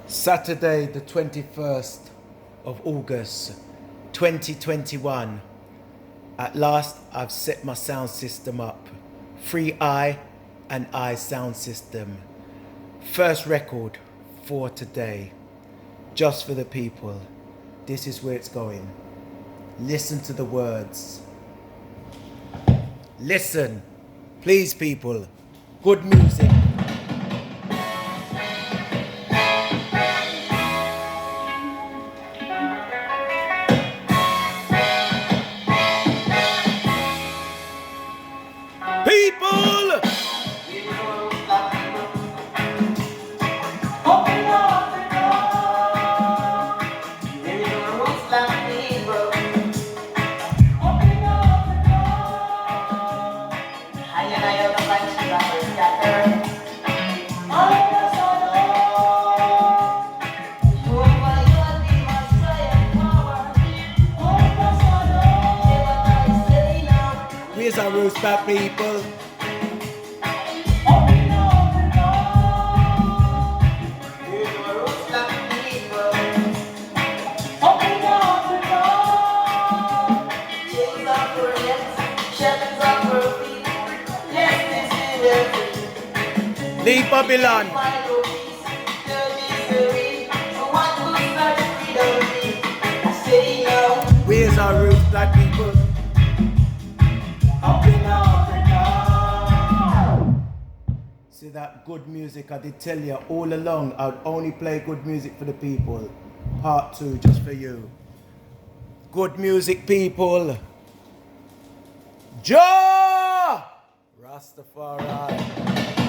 Saturday, the 21st of August, 2021. At last, I've set my sound system up. 3i and I sound system. First record for today. Just for the people. This is where it's going. Listen to the words. Listen. Please, people. Good music. People! Where's our roots back, people? Leave Babylon. Where's our roots, black people? Up in Africa. See that good music? I did tell you all along I'd only play good music for the people. Part 2 just for you. Good music, people. Jah! Rastafari.